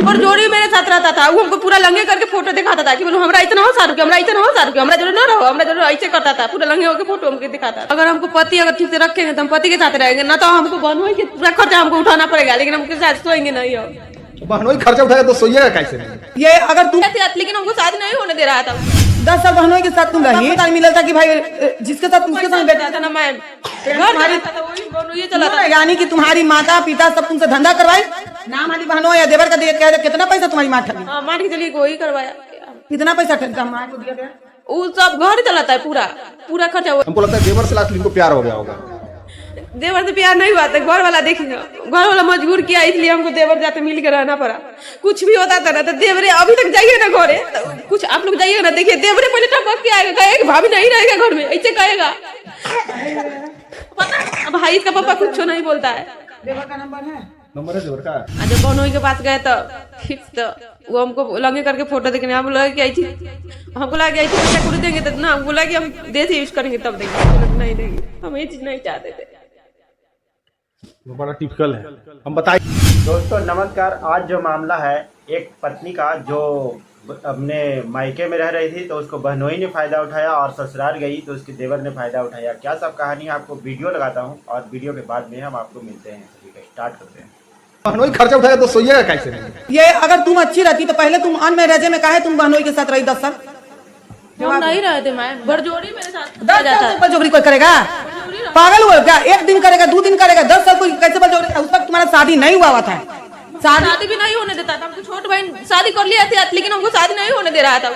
और जोड़ी मेरे साथ रहता था, वो हमको पूरा लंगे करके फोटो दिखाता था कि बोलो हमरा इतना हो सारू, हमरा इतना हो सारू, हमरा जरूर ना रहो, हमरा जरूर ऐसे करता था, पूरा लंगे होकर फोटो हमको दिखाता। अगर हमको पति अगर ठीक से रखेंगे तो हम पति के साथ रहेंगे, ना तो हमको बहनोई के पूरा खर्चा हमको उठाना पड़ेगा, लेकिन हमके साथ सोएंगे नहीं हो। बहनोई खर्चा उठाएगा तो सोइएगा कैसे? ये अगर तुम लेकिन हमको शादी नहीं होने दे रहा था। 10 साल बहनोई के साथ तुम रही, मिला था कि भाई जिसके साथ उसके साथ बैठा था ना मैं, ये चला था यानी कि तुम्हारी माता पिता सब तुमसे धंधा करवाए, नाम वाली बहनों या देवर का दिया, कितना पैसा तुम्हारी माँ ठगी? मान के चलिए वही करवाया। कितना पैसा ठगा माँ को दिया गया? वो सब घर चलाता है, पूरा पूरा खर्चा। हमको लगता है देवर से लास्ट इनको प्यार हो गया होगा। देवर से प्यार नहीं हुआ था, घर वाला देखेगा, घर वाला मजबूर किया, इसलिए हमको देवर जाते मिल के रहना पड़ा। कुछ भी होता था ना तो देवरे अभी तक जाइए ना घरे, कुछ आप लोग जाइएगा ना, देखिए देवरे पहले टपक के आएगा, कहेगा भाभी नहीं रहेगा घर में, ऐसे कहेगा। पता अब भाई इसका पापा कुछ नहीं बोलता है। देवर का नंबर है देवर का। जब बहनोई के पास गए तो ठीक, तो वो हमको लंगे करके फोटो देखने, हम लगे कि ऐसी हमको लगा कि ऐसी पैसा कुछ देंगे तो ना, बोला कि हम देसी यूज करेंगे तब देंगे, नहीं देंगे, हम ये चीज नहीं चाहते थे। वो बड़ा टिपिकल है। हम बताइए दोस्तों नमस्कार। आज जो मामला है एक पत्नी का जो अपने मायके में रह रही थी तो उसको बहनोई ने फायदा उठाया और ससुराल गई तो उसके देवर ने फायदा उठाया। क्या सब कहानी आपको वीडियो लगाता हूं और वीडियो के बाद में हम आपको मिलते हैं। ठीक है, स्टार्ट करते हैं। बहनोई खर्चा उठाएगा तो सोइएगा कैसे? ये अगर तुम अच्छी रहती तो पहले तुम अन मैरिज में काहे तुम बहनोई के साथ रही 10 साल? हम नहीं रहे थे, मैं बरजोड़ी मेरे साथ 10 साल बलजोरी कोई करेगा? पागल हुआ क्या? 1 दिन करेगा, 2 दिन करेगा, 10 साल कोई कैसे बलजोरी? उस वक्त तुम्हारा शादी नहीं हुआ था, शादी भी नहीं होने देता था। हमको छोट बहन शादी कर लिया था, लेकिन हमको शादी नहीं होने दे रहा था।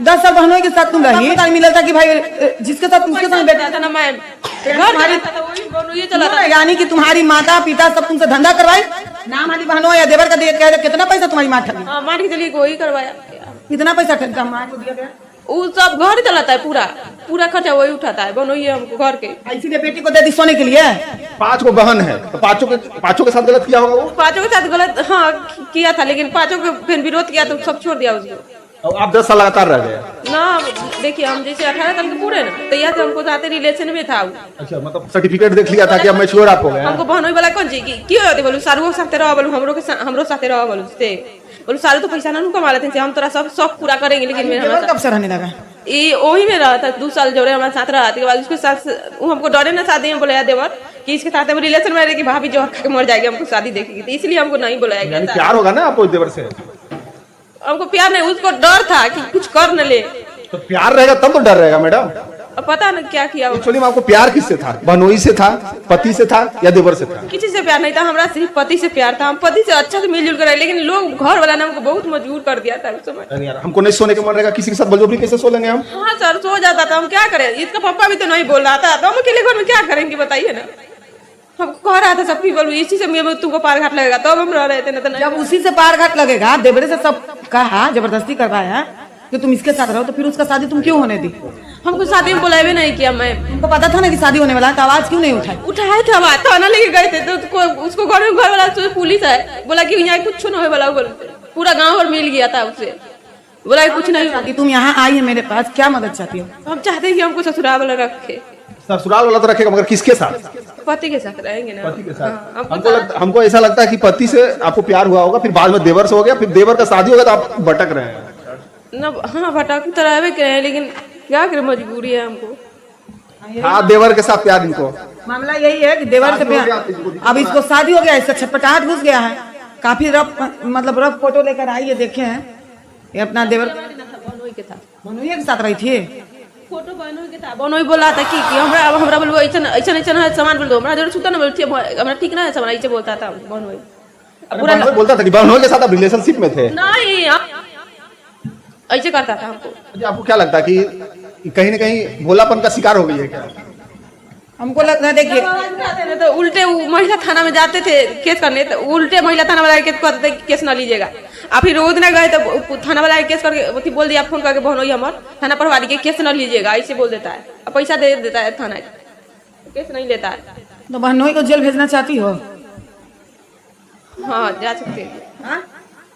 10 साल बहनोई के साथ तुम रही, मिला था कि भाई जिसके साथ उसके साथ बैठा था ना मैं, ये चला था यानी कि तुम्हारी माता पिता सब तुमसे धंधा करवाए, नाम वाली बहनों या देवर का दिया, कितना पैसा तुम्हारी माँ ठगी? मान के चलिए वही करवाया। कितना पैसा ठगा माँ को दिया गया? वो सब घर चलाता है, पूरा पूरा खर्चा वही उठाता है, बहनोई हमको घर के। इसीलिए बेटी को दे दी सोने के लिए। 5 को बहन है तो पांचों के साथ गलत किया होगा वो। 5 के साथ गलत हाँ किया था, लेकिन 5 को फिर विरोध किया तो सब छोड़ दिया उसको। और आप 10 साल लगातार रह गए ना देखिए, हम जैसे 18 साल के पूरे ना तो यहाँ से हमको साथ रिलेशन में था। अच्छा, मतलब सर्टिफिकेट देख लिया था कि अब मैच्योर आप हो गए। हमको बहनोई वाला कौन जी क्यों होती बोलू, सारू साथे रहो बोलू, हमरो साथे रहो बोलू, बोलू सारू तो पैसा ना कमा लेते हैं, हम तोरा सब शौक पूरा करेंगे। लेकिन कब से रहने लगा? ये वही में रहा था 2 साल जोड़े हमारे साथ रहा था। बाद उसके साथ वो हमको डरे ना शादी में बुलाया देवर कि इसके साथ हम रिलेशन में रहे कि भाभी जो खा के मर जाएगी, हमको शादी देखेगी, तो इसलिए हमको नहीं बुलाया गया। प्यार होगा ना आपको देवर से? हमको प्यार नहीं, उसको डर था कि कुछ कर न ले। तो प्यार रहेगा तब तो डर रहेगा मैडम। अब पता न क्या किया। एक्चुअली में आपको प्यार किससे था? बहनोई से था, पति से था या देवर से था? किसी से प्यार नहीं था, हमारा सिर्फ पति से प्यार था। हम पति से अच्छा से मिलजुल कर रहे, लेकिन लोग घर वाला ने हमको बहुत मजबूर कर दिया था उस समय। यार हमको नहीं सोने के मन रहेगा, किसी के साथ बलजबरी कैसे सो लेंगे हम? हाँ सर, सो जाता था, हम क्या करें? इसका पापा भी तो नहीं बोल रहा था, तो हम अकेले घर में क्या करेंगे बताइए ना। हमको कह रहा था सबकी बोलू इसी से तुमको पार घाट लगेगा, तब हम रह रहे थे। ना जब उसी से पार घाट लगेगा, देवरे से सब कहा, जबरदस्ती करवाया कि तुम इसके साथ रहो, तो फिर उसका शादी तुम क्यों होने दी? हमको शादी में बुलाए नहीं किया। मैं तुमको पता था ना कि शादी होने वाला है, तो आवाज क्यों नहीं उठाई? उठाए थे, हम थाना लेके गए थे तो उसको घर वाला पुलिस है बोला कि यहाँ कुछ न होने वाला, पूरा गाँव और मिल गया था उससे, बोला कुछ नहीं चाहती। तुम यहाँ आई है मेरे पास, क्या मदद चाहती हो? हम चाहते हैं कि हमको ससुराल वाला रखे। ससुराल वाला तो रखेगा, मगर किसके साथ? पति के साथ रहेंगे ना। पति के साथ। हमको ऐसा लगता है कि पति से आपको प्यार हुआ होगा, फिर बाद में देवर से हो गया, फिर देवर का शादी होगा तो आप भटक रहे हैं ना। हाँ भटक तो रहे हैं, लेकिन क्या करें, मजबूरी है हमको। हाँ, देवर के साथ प्यार इनको। मामला यही है कि देवर से प्यार, अब इसको शादी हो गया, इससे छटपटाहट घुस गया है। काफी रफ, मतलब रफ फोटो लेकर आई है, देखे हैं ये अपना देवर बहनोई के था, बहनोई के साथ रही थी। फोटो बहनोई के था। बहनोई बोला था कि हमरा बोलबो ऐसा सामान बोल दो, हमरा जरूर छूता ना बोलती, हमरा ठीक ना है सामान, ऐसे बोलता था बहनोई। पूरा बोलता था कि बहनोई के साथ आप रिलेशनशिप में थे? नहीं, ऐसे करता था हमको। अच्छा, आपको क्या लगता है कि कहीं ना कहीं भोलापन का शिकार हो गई है क्या? हमको लगता है, देखिए तो उल्टे महिला थाना में जाते थे केस करने, तो उल्टे महिला थाना वाला केस कहते थे केस न लीजिएगा। और फिर रोज ना गए तो थाना वाला केस करके बोल दिया, फोन करके बहनोई हमार थाना पढ़वा दी, केस न लीजिएगा, ऐसे बोल देता है, और पैसा दे देता है थाना, केस नहीं लेता है। तो बहनोई को जेल भेजना चाहती हो? हाँ जा सकते हैं।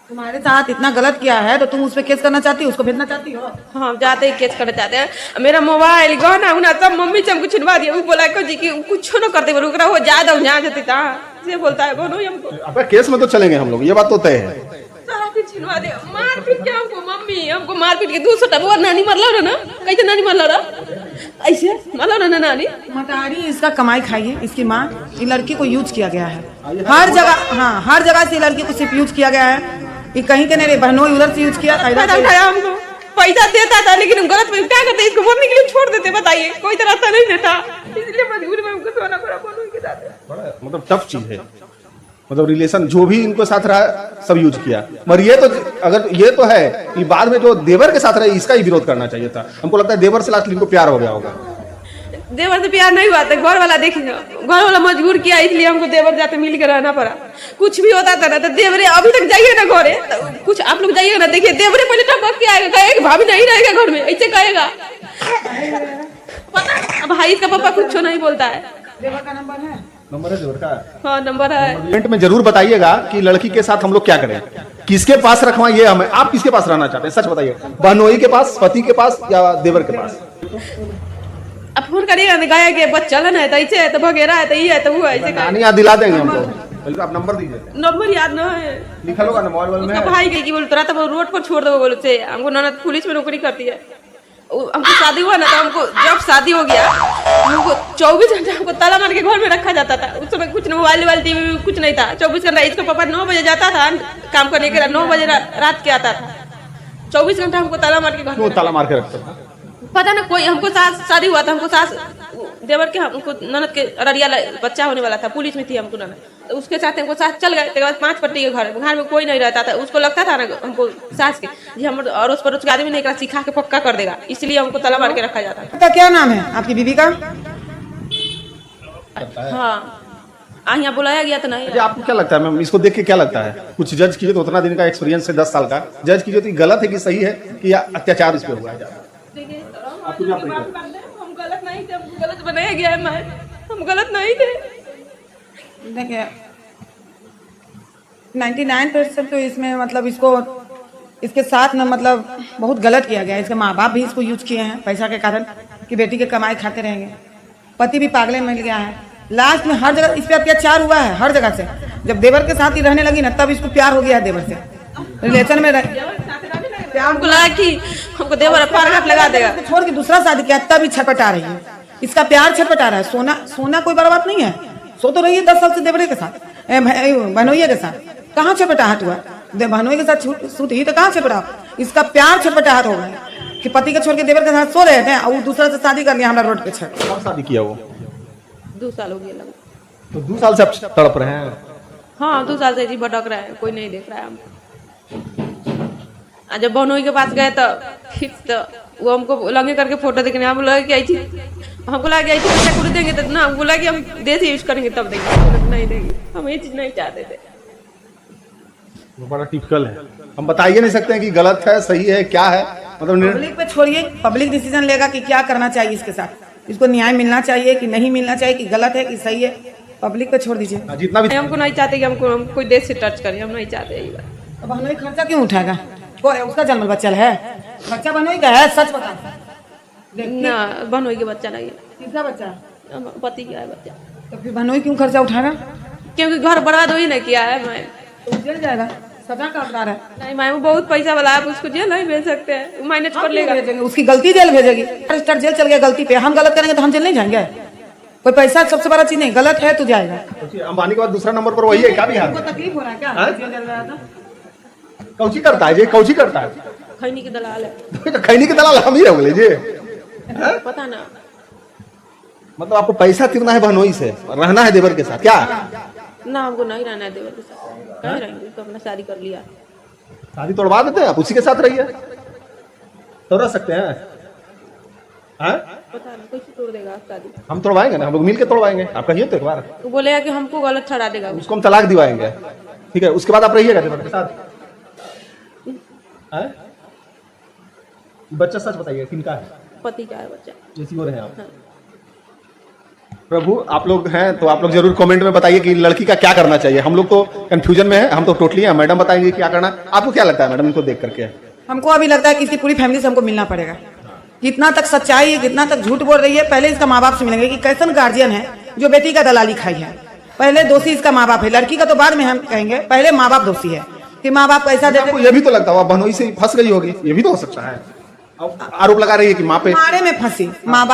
तुम्हारे साथ इतना गलत किया है तो तुम उस पर केस करना चाहती हो, उसको भेजना चाहती हो? हाँ जाते ही केस करना चाहते हैं। मेरा मोबाइल गहना उना सब मम्मी से हमको छिनवा दिया। वो बोला जी कि कुछ न करते, बोलो हो ज्यादा यहाँ जाती था, ये बोलता है बहनोई हमको। अब केस में तो चलेंगे हम लोग, ये बात तो तय है। मारपीट छिनवा दे, मारपीट क्या हमको मम्मी, हमको मारपीट के 200 टबा नानी मरला रहा ना, कैसे नानी मरला रहा, ऐसे मरला रहा ना नानी। मटारी इसका कमाई खाई है, इसकी माँ, ये लड़की को यूज किया गया है हर जगह। हाँ, हर जगह से लड़की को सिर्फ यूज किया गया है, ये कहीं के नहीं, बहनोई उधर से यूज किया, फायदा उठाया हमको, पैसा देता था लेकिन हम गलत में क्या करते, इसको मरने के लिए छोड़ देते, बताइए कोई तरह था नहीं देता, इसलिए मजबूरी में हमको सोना पड़ा बोलूं के साथ। बड़ा मतलब टफ चीज है, मतलब रिलेशन जो भी इनको साथ रहा सब यूज किया। मगर ये तो अगर ये तो है कि बाद में जो देवर के साथ रहे इसका ही विरोध करना चाहिए था। हमको लगता है देवर से लास्ट इनको प्यार हो गया होगा। देवर से प्यार नहीं हुआ था, घर वाला देखेगा, घर वाला मजबूर किया, इसलिए हमको देवर जाते मिल के रहना पड़ा। कुछ भी होता था ना तो देवरे, अभी तक जाइए ना घरे, तो कुछ आप लोग जाइएगा ना, देखिए देवरे पहले टपक के आएगा, कहेगा भाभी नहीं रहेगा घर में, ऐसे कहेगा। पता भाई इसका पापा कुछ नहीं बोलता है। देवर का नंबर है, नंबर है देवर का? हाँ नंबर है। कमेंट में जरूर बताइएगा कि लड़की के साथ हम लोग क्या करें, किसके पास रखवाएं ये हमें। आप किसके पास रहना चाहते हैं सच बताइए, बहनोई के पास, पति के पास या देवर के पास? अब फोन करिएगा ना, गाया के बच्चा ना है तो ऐसे है तो भगेरा है तो ये है तो वो है, ऐसे नानी याद दिला देंगे हमको। पहले आप नंबर दीजिए। नंबर याद ना है, लिखा होगा ना मोबाइल में। उसका भाई की बोल तुरंत वो रोड पर छोड़ दो, बोलो से हमको ननद पुलिस में नौकरी करती है। हमको शादी हुआ ना तो हमको जब शादी हो गया हमको 24 घंटा हमको ताला मार के घर में रखा जाता था। उस समय कुछ मोबाइल वाली टीवी कुछ नहीं था। 24 घंटा इसका पापा 9 बजे जाता था काम करने के लिए, 9 बजे रात के आता था। 24 घंटा हमको ताला मार के घर में ताला मार के रखता था। पता ना कोई, हमको सास शादी हुआ था, हमको सास देवर के हमको ननद के अररिया बच्चा होने वाला था, पुलिस में थी हमको ननद, तो उसके साथ हमको सास चल गए। बाद 5 पट्टी के घर में कोई नहीं रहता था। उसको लगता था ना हमको सास के जी हम अड़ोस पड़ोस के आदमी नहीं सिखा के पक्का कर देगा, इसलिए हमको ताला मार के रखा जाता था। आपका क्या नाम है आपकी बीवी का? हाँ यहाँ बुलाया गया तो नहीं। अच्छा, आपको क्या लगता है मैम, इसको देख के क्या लगता है? कुछ जज कीजिए तो, उतना दिन का एक्सपीरियंस है 10 साल का, जज कीजिए तो गलत है कि सही है कि अत्याचार इस पे हुआ है? हम गलत नहीं थे, हमको गलत बनाया गया है, हम गलत नहीं थे। देखिए 99% तो इसमें मतलब इसको इसके साथ में मतलब बहुत गलत किया गया है। इसके माँ बाप भी इसको यूज किए हैं पैसा के कारण कि बेटी के कमाई खाते रहेंगे। पति भी पागले मिल गया है। लास्ट में हर जगह इस पे अत्याचार हुआ है, हर जगह से। जब देवर के साथ ही रहने लगी ना तब इसको प्यार हो गया है देवर से, रिलेशन में हमको लगा कि हमको देवर पारघाट लगा देगा, छोड़ के दूसरा शादी किया तब भी छटपटा रही है। इसका प्यार छटपटा रहा है। सोना कोई बड़ा बात नहीं है, सो तो रही है 10 साल से देवरे के साथ, बहनोइया के साथ। कहाँ छटपटाहट हुआ? बहनोई के साथ सूट ही तो कहाँ छटपटा? इसका प्यार छटपटाहट हो गया कि पति के छोड़ के देवर के साथ सो रहे थे और दूसरा से शादी कर लिया हमारा रोड पे। कब शादी किया वो? 2 साल हो गया। तो 2 साल से आप तड़प रहे हैं? हाँ 2 साल से जी भटक रहा है, कोई नहीं देख रहा है हमको। जब बहनोई के पास गए तो फिर तो वो हमको लगे करके फोटो देखने, हम लगे कि ऐसी हमको लगा कि ऐसी पैसा कुछ देंगे तो ना, हमको लगा कि हम देश यूज करेंगे तब देंगे, नहीं देंगे। हम ये चीज नहीं चाहते थे। वो बड़ा टिपिकल है, हम बताइए नहीं सकते हैं कि गलत है सही है क्या है, मतलब पब्लिक पे छोड़िए, पब्लिक डिसीजन लेगा कि क्या करना चाहिए इसके साथ। इसको न्याय मिलना चाहिए कि नहीं मिलना चाहिए, कि गलत है कि सही है, पब्लिक पे छोड़ दीजिए। जितना भी हमको नहीं चाहते कि हम कोई देश से टच करें, हम नहीं चाहते ये बात। अब बहनोई खर्चा क्यों उठाएगा? उसका जन्मल बच्चा है, बच्चा बहनोई का है, सच बता। ना बहनोई के बच्चा नहीं है। किसका बच्चा? पति का है बच्चा। तो फिर बहनोई क्यों खर्चा उठाएगा? क्योंकि घर बर्बाद वही नहीं किया है। मैं तो जेल जाएगा, सजा का हकदार है। नहीं मैं वो बहुत पैसा वाला है, उसको जेल नहीं भेज सकते हैं, मैनेज कर लेगा। उसकी गलती जेल भेजेगी। स्टार जेल चल गया गलती पे, हम गलत करेंगे तो हम जेल नहीं जाएंगे? कोई पैसा सबसे बड़ा चीज नहीं, गलत है तो जाएगा। अंबानी के बाद दूसरा नंबर पर वही है, क्या बिहार में? तकलीफ हो रहा है क्या? जेल चल रहा था। कौची करता है जी, कौची करता है? खैनी के दलाल है। तो खैनी के दलाल हम ही रहोगे जी, पता ना। मतलब आपको पैसा कितना है बहनोई से, रहना है देवर के साथ क्या? ना हमको नहीं रहना है देवर के साथ, कहीं रहेंगे तो अपना शादी कर लिया। शादी तोड़वा देते हैं आप, उसी के साथ रहिए तो रह सकते हैं। पता नहीं कैसे तोड़ देगा शादी। हम तोड़वाएंगे ना, हम लोग मिलकर तोड़वाएंगे। आप कहिए तो एक बार। तो बोलेगा कि हमको गलत ठहरा देगा, उसको हम तलाक दिवाएंगे, ठीक है? उसके बाद आप रहिएगा देवर के साथ। बच्चा सच बताइए किनका है? पति का है बच्चा। जैसी वो रहे आप। हाँ। प्रभु आप लोग हैं तो आप लोग जरूर कमेंट में बताइए कि लड़की का क्या करना चाहिए। हम लोग तो कंफ्यूजन में है, हम तो टोटली हैं। मैडम बताएंगे क्या करना। आपको क्या लगता है मैडम इनको देख करके? हमको अभी लगता है कि इसकी पूरी फैमिली से हमको मिलना पड़ेगा। कितना तक सच्चाई है, कितना तक झूठ बोल रही है, पहले इसका माँ बाप से मिलेंगे कि कैसन गार्जियन है जो बेटी का दलाली खाई है। पहले दोषी इसका माँ बाप है, लड़की का तो बाद में हम कहेंगे, पहले माँ बाप दोषी है। कि माँ बाप पैसा देते। आपको ये भी तो लगता होगा बहनोई से फंस गई होगी, ये भी तो हो सकता है। अब आरोप लगा रही है कि माँ पे मारे में फंसी माँ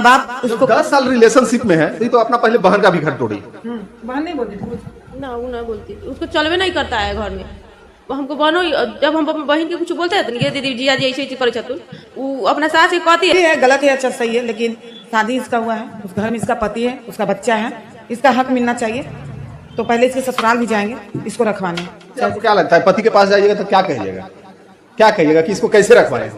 बाप उसको 10 साल रिलेशनशिप में है तो अपना पहले बहन का भी घर तोड़ी। बहन नहीं बोलती थी कुछ। ना वो ना बोलती, उसको चलवे नहीं करता है घर में। वो हमको बनो, जब हम अपनी बहन के कुछ बोलते हैं ये दीदी जिया जी ऐसे करे छतुन, वो अपना सास से कहती है। ये है गलत है अच्छा सही है, लेकिन शादी इसका हुआ है, उस घर में इसका पति है, उसका बच्चा है, इसका हक मिलना चाहिए। तो पहले इसके ससुराल भी जाएंगे इसको रखवाने। आपको क्या लगता है पति के पास जाइएगा तो क्या कहिएगा कि इसको कैसे रखवाएं?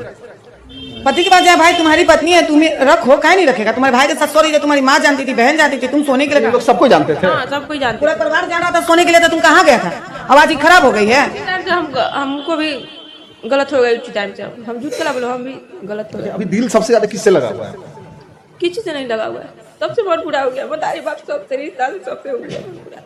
पति के पास जाए, भाई तुम्हारी पत्नी है, तुम्हें रखो, काहे नहीं रखेगा? तुम्हारे भाई के साथ सॉरी, तुम्हारी माँ जानती थी, बहन जानती थी, तुम सोने के लिए लोग सबको जानते थे। हाँ सब कोई जानते पूरा परिवार जान रहा था सोने के लिए, तो तुम कहाँ गया था? आवाज ही खराब हो गई है। हैं। हमको भी गलत हो गई उसी टाइम से, हम झूठ कला बोलो, हम भी गलत हो गए। अभी दिल सबसे ज्यादा किससे लगा हुआ है? किसी से नहीं लगा हुआ है, सबसे बहुत बुरा हो गया, बताइए बाप सबसे रिश्ता सबसे हो गया बुरा।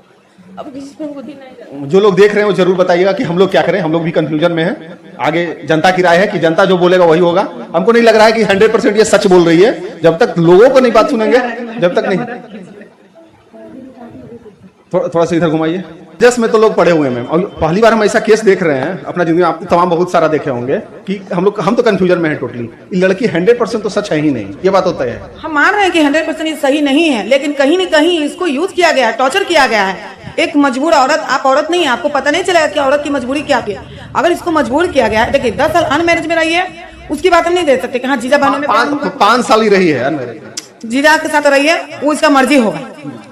अब किसी से हमको दिल नहीं लगा। जो लोग देख रहे हैं वो जरूर बताइएगा कि हम लोग क्या करें, हम लोग भी कंफ्यूजन में हैं। आगे जनता की राय है कि जनता जो बोलेगा वही होगा। हमको नहीं लग रहा है कि 100% ये सच बोल रही है, जब तक लोगों को नहीं बात सुनेंगे, जब तक नहीं। थोड़ा सा इधर घुमाइए। जस में तो लोग पड़े हुए हैं मैम, और पहली बार हम ऐसा केस देख रहे हैं अपना जिंदगी में। आप तमाम बहुत सारा देखे होंगे कि हम तो कंफ्यूजन में हैं टोटली। ये लड़की 100% तो सच है ही नहीं, ये बात होता है। हम मान रहे हैं कि 100% ये सही नहीं है, लेकिन कहीं न कहीं इसको यूज किया गया है, टॉर्चर किया गया है। एक मजबूर औरत, आप औरत नहीं है, आपको पता नहीं चलेगा कि औरत की मजबूरी क्या थी। अगर इसको मजबूर किया गया है, देखिए 10 साल अनमैरिज में रही है, उसकी बात हम नहीं दे सकते कि हाँ जीजा बहनों में 5 साल ही रही है अनमैरिज। जीजा के साथ रही है, वो इसका मर्जी होगा,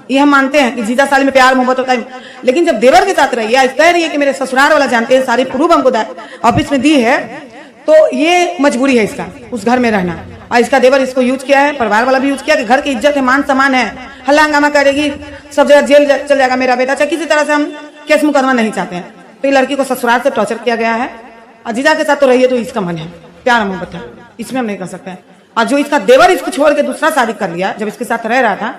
ये हम मानते हैं कि जीजा साल में प्यार मोहब्बत होता है। लेकिन जब देवर के साथ रही है, कह रही है कि मेरे ससुराल वाला जानते हैं, सारी प्रूफ हमको ऑफिस में दी है, तो ये मजबूरी है इसका उस घर में रहना। और इसका देवर इसको यूज किया है, परिवार वाला भी यूज किया कि घर की इज्जत है, मान सम्मान है, हल्ला हंगामा करेगी, सब जगह जेल चल जाएगा मेरा बेटा, चाहे किसी तरह से हम केस मुकदमा नहीं चाहते हैं। तो ये लड़की को ससुराल से टॉर्चर किया गया है, और जीजा के साथ तो रही है तो इसका मन है, प्यार मोहब्बत है, इसमें हम नहीं कर सकते हैं। और जो इसका देवर इसको छोड़ के दूसरा शादी कर लिया, जब इसके साथ रह रहा था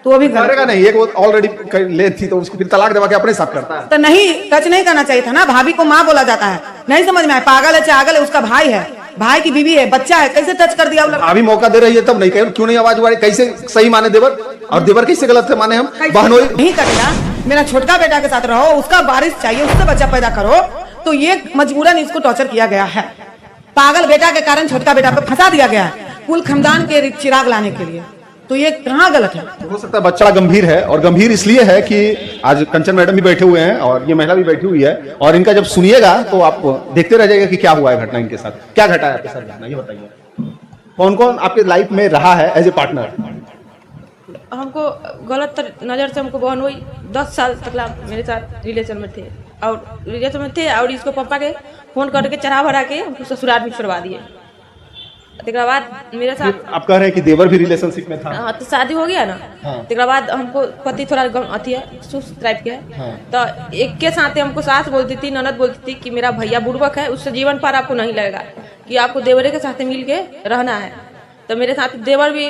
तो वो भी करेगा नहीं, एक वो ऑलरेडी ले थी तो उसको फिर तलाक दबा के अपने साथ करता है। तो नहीं, टच नहीं करना चाहिए था ना। भाभी को माँ बोला जाता है, नहीं समझ में आया, पागल है चागल है, उसका भाई है, भाई की बीवी है, बच्चा है, कैसे टच कर दिया? अभी मौका दे रही है तब नहीं, क्यों नहीं आवाज उठा रही? कैसे सही माने देवर और देवर कैसे गलत है माने हम? बहनोई नहीं करेगा, मेरा छोटका बेटा के साथ रहो, उसका बारिश चाहिए, उससे बच्चा पैदा करो, तो ये मजबूरन इसको टॉर्चर किया गया है। पागल बेटा के कारण छोटका बेटा पे फंसा दिया गया है, कुल खानदान के चिराग लाने के लिए। तो ये कहाँ गलत है? हो सकता है बच्चा गंभीर है, और गंभीर इसलिए है कि आज कंचन मैडम भी बैठे हुए हैं और ये महिला भी बैठी हुई है, और इनका जब सुनिएगा तो आप देखते रह जाएगा कि क्या हुआ है घटना इनके साथ, क्या घटा है आपके साथ घटना, ये बताइए। कौन कौन आपके लाइफ में रहा है एज ए पार्टनर? हमको गलत नज़र से हमको बहन हुई, 10 साल तक मेरे साथ रिलेशन में थे, और इसको पापा के फोन करके चढ़ा भरा के हमको ससुराल भी छोड़वा दिए। तेरा बाद मेरे साथ आप कह रहे हैं कि देवर भी रिलेशनशिप में था? हाँ, तो शादी हो गया ना। हाँ। तेरा बाद हमको पति थोड़ा अथी है, सुस्त टाइप के है। हाँ। तो एक के साथ हमको सास बोलती थी, ननद बोलती थी कि मेरा भैया बुड़बक है, उससे जीवन पार आपको नहीं लगेगा, कि आपको देवरे के साथ मिल के रहना है। तो मेरे साथ देवर भी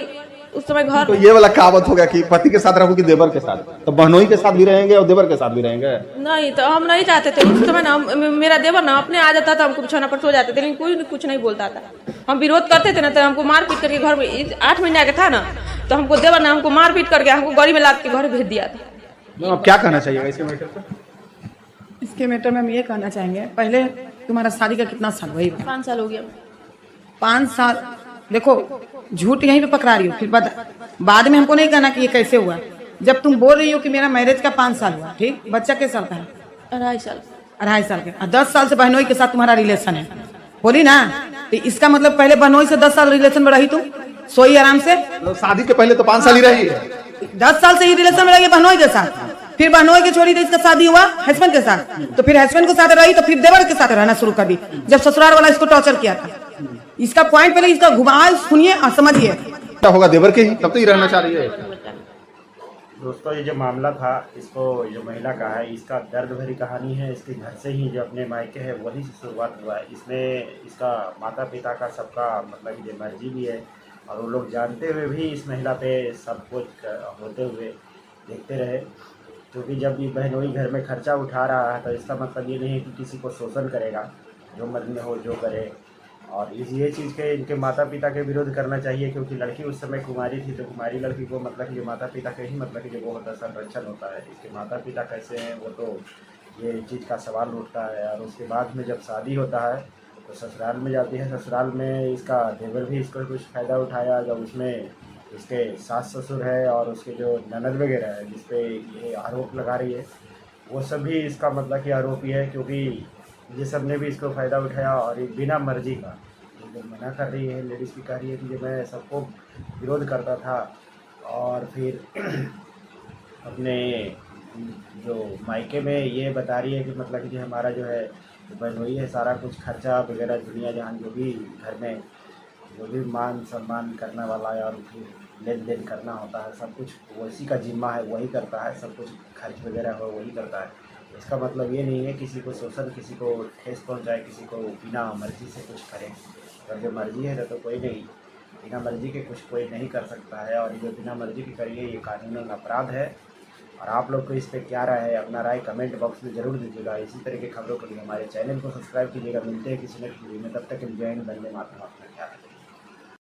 उस समय घर, तो ये वाला कहावत हो गया कि पति के साथ रहोगे देवर के साथ, तो बहनोई के साथ भी रहेंगे और देवर के साथ भी रहेंगे? नहीं, तो हम नहीं चाहते थे उस समय ना। मेरा देवर ना अपने आ जाता था, हमको बिछौना पर सो जाते थे, लेकिन कोई कुछ नहीं बोलता था। हम विरोध करते थे ना, तो हमको मार पीट करके घर में 8 महीना का था ना, तो हमको देवर ना हमको मार पीट करके हमको गाड़ी में लाद के घर भेज दिया था। अब क्या कहना चाहिएगा इसके मैटर पर? इसके मैटर में हम ये कहना चाहेंगे, पहले तुम्हारा शादी का कितना साल? वही 5 साल हो गया। 5 साल। देखो झूठ यहीं पे पकड़ा रही हो, फिर बाद में हमको नहीं कहना कि ये कैसे हुआ। जब तुम बोल रही हो कि मेरा मैरिज का 5 साल हुआ, ठीक, बच्चा किस साल का है? 2.5 साल। 2.5 साल के। 10 साल से बहनोई के साथ तुम्हारा रिलेशन है, बोली ना? तो इसका मतलब पहले बहनोई से 10 साल रिलेशन में रही तुम, सोई आराम से। तो शादी के पहले तो 5 साल ही रही है। 10 साल से ही रिलेशन में रही बहनोई के साथ, फिर बहनोई की छोड़ी तो इसका शादी हुआ हस्बैंड के साथ, तो फिर हस्बैंड के साथ रही, तो फिर देवर के साथ रहना शुरू कर दी जब ससुराल वाला इसको टॉर्चर किया था। इसका पॉइंट पहले इसका घुमा सुनिए और समझिए। क्या होगा देवर के ही, तब तो ही रहना चाह रही है। दोस्तों, ये जो मामला था, इसको जो महिला का है, इसका दर्द भरी कहानी है। इसके घर से ही जो अपने मायके है वहीं से शुरुआत हुआ है। इसमें इसका माता पिता का सबका मतलब ये मर्जी भी है, और वो लोग जानते हुए भी इस महिला पे सब कुछ होते हुए देखते रहे। क्योंकि जब ये बहनोई घर में खर्चा उठा रहा है, तो इसका मतलब ये नहीं है कि किसी को शोषण करेगा, जो मन में हो जो करे। और ये चीज़ के इनके माता पिता के विरोध करना चाहिए, क्योंकि लड़की उस समय कुमारी थी, तो कुमारी लड़की को मतलब कि माता पिता के ही मतलब कि वो होता है संरक्षण होता है। इसके माता पिता कैसे हैं वो तो ये चीज़ का सवाल उठता है। और उसके बाद में जब शादी होता है तो ससुराल में जाती है, ससुराल में इसका देवर भी इसको कुछ फ़ायदा उठाया, जब उसमें इसके सास ससुर है और उसके जो ननद वगैरह है जिस पे ये आरोप लगा रही है, वो सब भी इसका मतलब कि आरोपी है, क्योंकि ये सब ने भी इसको फ़ायदा उठाया और ये बिना मर्जी का। ये जो मना कर रही है लेडीज़ भी कह रही है कि जो मैं सबको विरोध करता था और फिर अपने जो मायके में ये बता रही है कि मतलब कि जो हमारा जो है बहनोई है, सारा कुछ खर्चा वगैरह दुनिया जहान जो भी घर में जो भी मान सम्मान करने वाला है और फिर लेन देन करना होता है, सब कुछ उसी का जिम्मा है, वही करता है, सब कुछ खर्च वगैरह हो वही करता है। इसका मतलब ये नहीं है किसी को शोषण, किसी को ठेस पहुंचाए, किसी को बिना मर्जी से कुछ करे। अगर जो मर्जी है तो कोई नहीं, बिना मर्जी के कुछ कोई नहीं कर सकता है। और जो बिना मर्जी के करिए ये कानूनन अपराध है। और आप लोग को इस पर क्या राय है, अपना राय कमेंट बॉक्स में ज़रूर दीजिएगा। इसी तरह की खबरों के लिए हमारे चैनल को सब्सक्राइब कीजिएगा। मिलते हैं किसी नेक्स्ट वीडियो में, तब तक जय हिंद, वंदे मातरम, अपना ख्याल रखिए।